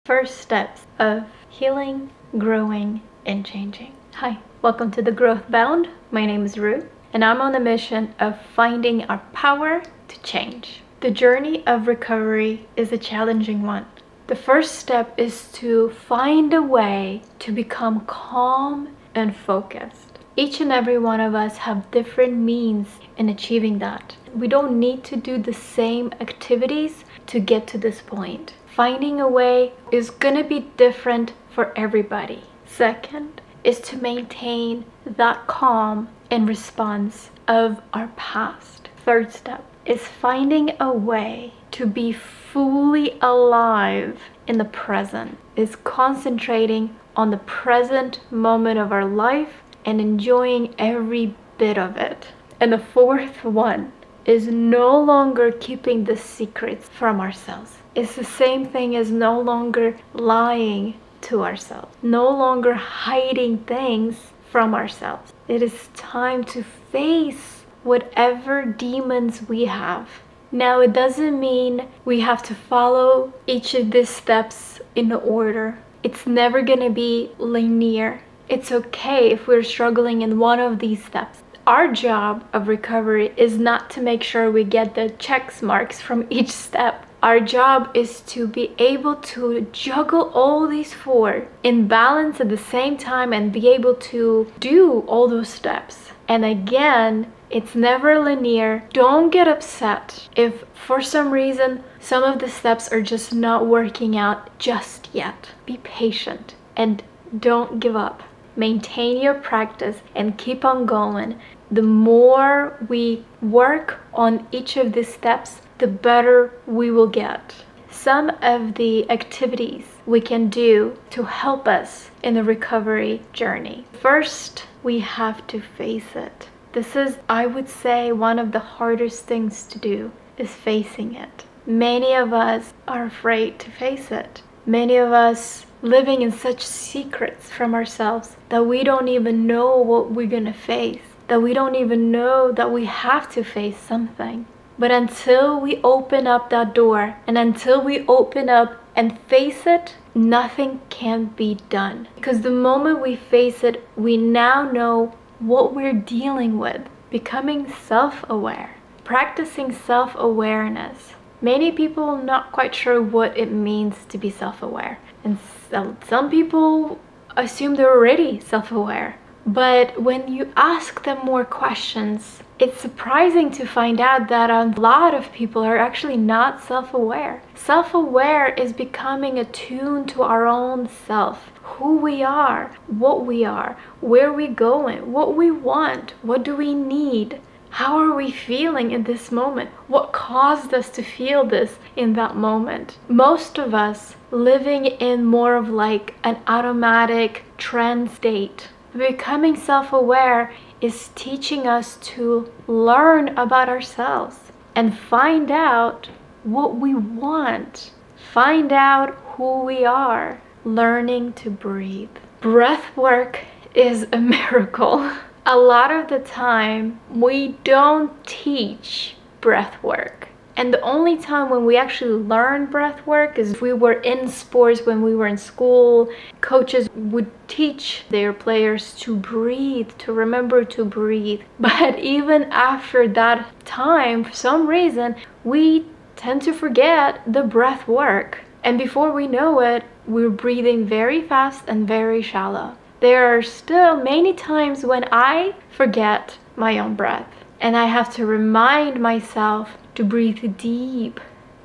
First steps of healing, growing, and changing. Hi, welcome to The Growth Bound. My name is Ruth, and I'm on a mission of finding our power to change. The journey of recovery is a challenging one. The first step is to find a way to become calm and focused. Each and every one of us have different means in achieving that. We don't need to do the same activities to get to this point. Finding a way is going to be different for everybody. Second is to maintain that calm in response of our past. Third step is finding a way to be fully alive in the present, is concentrating on the present moment of our life and enjoying every bit of it. And the fourth one is no longer keeping the secrets from ourselves. It's the same thing as no longer lying to ourselves, no longer hiding things from ourselves. It is time to face whatever demons we have. Now, it doesn't mean we have to follow each of these steps in order. It's never going to be linear. It's okay if we're struggling in one of these steps. Our job of recovery is not to make sure we get the check marks from each step. Our job is to be able to juggle all these four in balance at the same time and be able to do all those steps. And again, it's never linear. Don't get upset if for some reason some of the steps are just not working out just yet. Be patient and don't give up. Maintain your practice and keep on going. The more we work on each of these steps, the better we will get. Some of the activities we can do to help us in the recovery journey. First, we have to face it. This is, I would say, one of the hardest things to do is facing it. Many of us are afraid to face it. Many of us living in such secrets from ourselves that we don't even know what we're gonna face, that we don't even know that we have to face something. But until we open up that door and until we open up and face it, nothing can be done. Because the moment we face it, we now know what we're dealing with. Becoming self-aware, practicing self-awareness. Many people are not quite sure what it means to be self-aware. And some people assume they're already self-aware. But when you ask them more questions, it's surprising to find out that a lot of people are actually not self-aware. Self-aware is becoming attuned to our own self, who we are, what we are, where we're going, what we want, what do we need, how are we feeling in this moment, what caused us to feel this in that moment. Most of us living in more of like an automatic trend state. Becoming self-aware is teaching us to learn about ourselves and find out what we want, find out who we are, learning to breathe. Breath work is a miracle. A lot of the time, we don't teach breath work. And the only time when we actually learn breath work is if we were in sports, when we were in school. Coaches would teach their players to breathe, to remember to breathe. But even after that time, for some reason, we tend to forget the breath work. And before we know it, we're breathing very fast and very shallow. There are still many times when I forget my own breath. And I have to remind myself to breathe deep,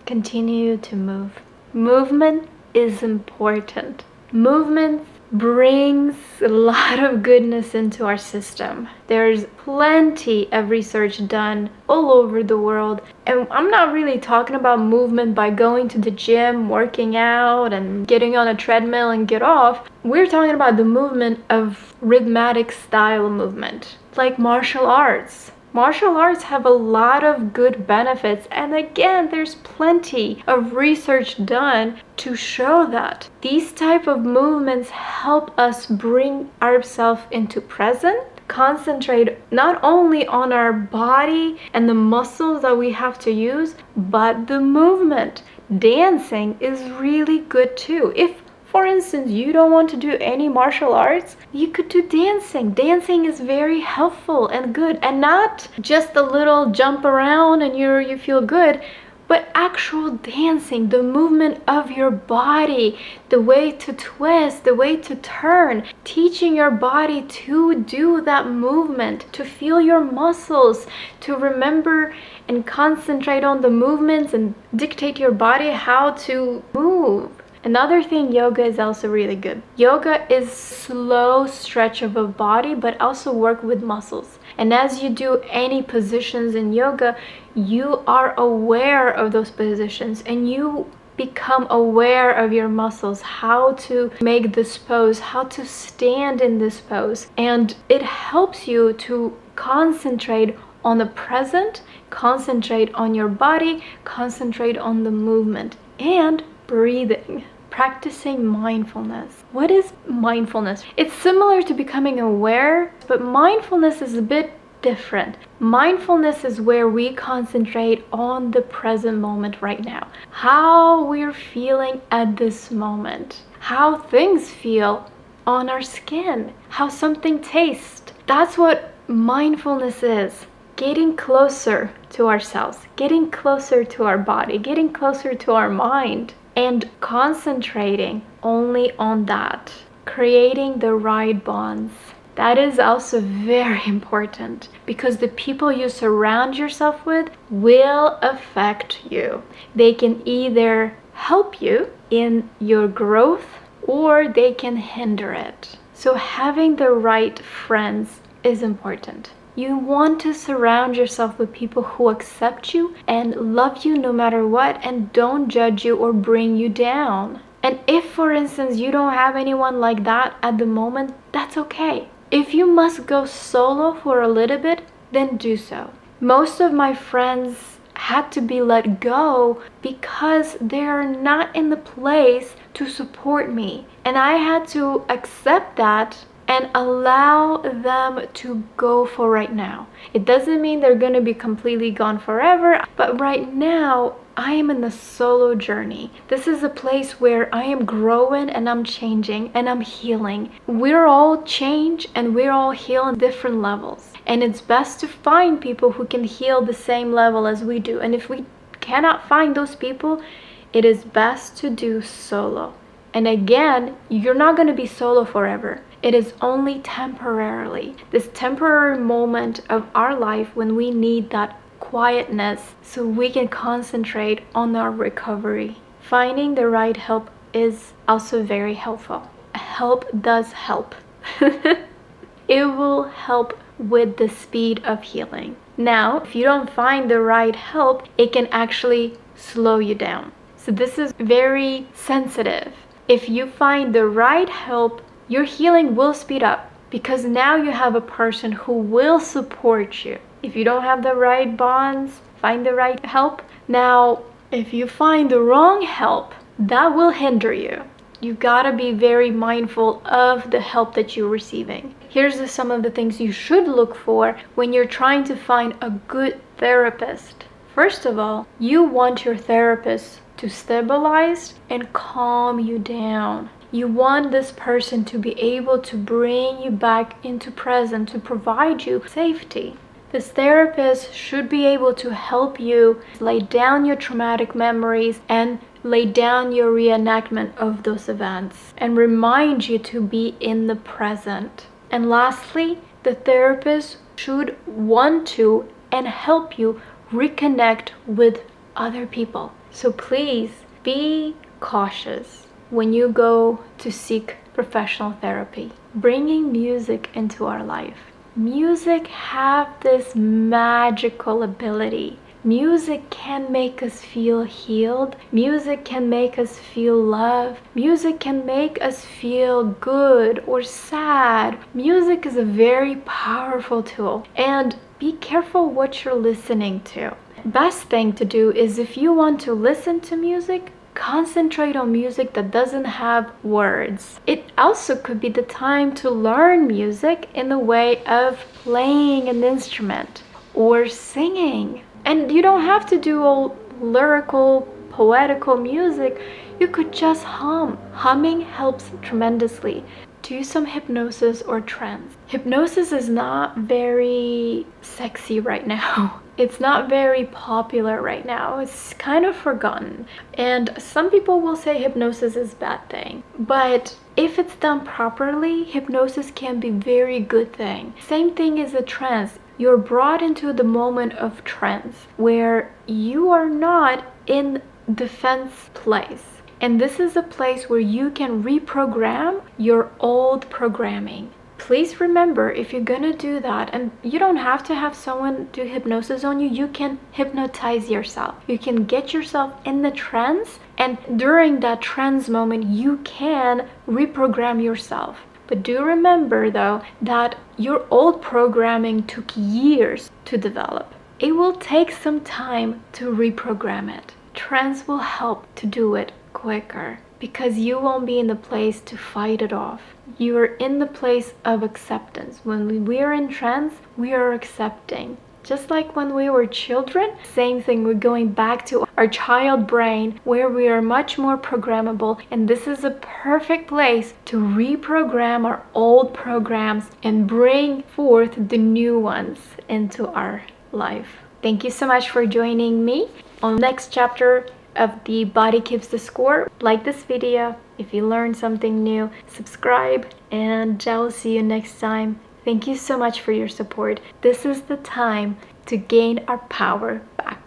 continue to move. Movement is important. Movement brings a lot of goodness into our system. There's plenty of research done all over the world. And I'm not really talking about movement by going to the gym, working out, and getting on a treadmill and get off. We're talking about the movement of rhythmic style movement, like martial arts. Martial arts have a lot of good benefits, and again, there's plenty of research done to show that these type of movements help us bring ourselves into present, concentrate not only on our body and the muscles that we have to use, but the movement, dancing is really good too. If, for instance, you don't want to do any martial arts, you could do dancing. Dancing is very helpful and good, and not just a little jump around and you feel good, but actual dancing, the movement of your body, the way to twist, the way to turn, teaching your body to do that movement, to feel your muscles, to remember and concentrate on the movements and dictate your body how to move. Another thing, yoga is also really good. Yoga is slow stretch of a body, but also work with muscles. And as you do any positions in yoga, you are aware of those positions and you become aware of your muscles, how to make this pose, how to stand in this pose. And it helps you to concentrate on the present, concentrate on your body, concentrate on the movement, and breathing. Practicing mindfulness. What is mindfulness? It's similar to becoming aware, but mindfulness is a bit different. Mindfulness is where we concentrate on the present moment right now. How we're feeling at this moment. How things feel on our skin. How something tastes. That's what mindfulness is. Getting closer to ourselves. Getting closer to our body. Getting closer to our mind. And concentrating only on that. Creating the right bonds. That is also very important because the people you surround yourself with will affect you. They can either help you in your growth or they can hinder it. So having the right friends is important. You want to surround yourself with people who accept you and love you no matter what and don't judge you or bring you down. And if, for instance, you don't have anyone like that at the moment, that's okay. If you must go solo for a little bit, then do so. Most of my friends had to be let go because they're not in the place to support me. And I had to accept that and allow them to go for right now. It doesn't mean they're gonna be completely gone forever, but right now, I am in the solo journey. This is a place where I am growing and I'm changing and I'm healing. We're all change and we're all heal on different levels. And it's best to find people who can heal the same level as we do. And if we cannot find those people, it is best to do solo. And again, you're not going to be solo forever. It is only temporarily. This temporary moment of our life when we need that quietness so we can concentrate on our recovery. Finding the right help is also very helpful. Help does help. It will help with the speed of healing. Now, if you don't find the right help, it can actually slow you down. So this is very sensitive. If you find the right help, your healing will speed up because now you have a person who will support you. If you don't have the right bonds, find the right help. Now, if you find the wrong help, that will hinder you. You gotta be very mindful of the help that you're receiving. Here's some of the things you should look for when you're trying to find a good therapist. First of all, you want your therapist to stabilize and calm you down. You want this person to be able to bring you back into present, to provide you safety. This therapist should be able to help you lay down your traumatic memories and lay down your reenactment of those events and remind you to be in the present. And lastly, the therapist should want to and help you reconnect with other people. So please be cautious when you go to seek professional therapy. Bringing music into our life. Music have this magical ability. Music can make us feel healed. Music can make us feel love. Music can make us feel good or sad. Music is a very powerful tool. And be careful what you're listening to. Best thing to do is if you want to listen to music, concentrate on music that doesn't have words. It also could be the time to learn music in the way of playing an instrument or singing. And you don't have to do all lyrical poetical music, you could just hum. Humming helps tremendously. Do some hypnosis or trance. Hypnosis is not very sexy right now. It's not very popular right now. It's kind of forgotten. And some people will say hypnosis is a bad thing. But if it's done properly, hypnosis can be a very good thing. Same thing as a trance. You're brought into the moment of trance where you are not in defense place. And this is a place where you can reprogram your old programming. Please remember, if you're gonna do that, and you don't have to have someone do hypnosis on you, you can hypnotize yourself. You can get yourself in the trance, and during that trance moment, you can reprogram yourself. But do remember though, that your old programming took years to develop. It will take some time to reprogram it. Trance will help to do it quicker because you won't be in the place to fight it off. You are in the place of acceptance. When we are in trance, we are accepting. Just like when we were children, same thing, we're going back to our child brain where we are much more programmable, and this is a perfect place to reprogram our old programs and bring forth the new ones into our life. Thank you so much for joining me on the next chapter of The Body Keeps the Score. Like this video if you learned something new, subscribe, and I'll see you next time. Thank you so much for your support. This is the time to gain our power back.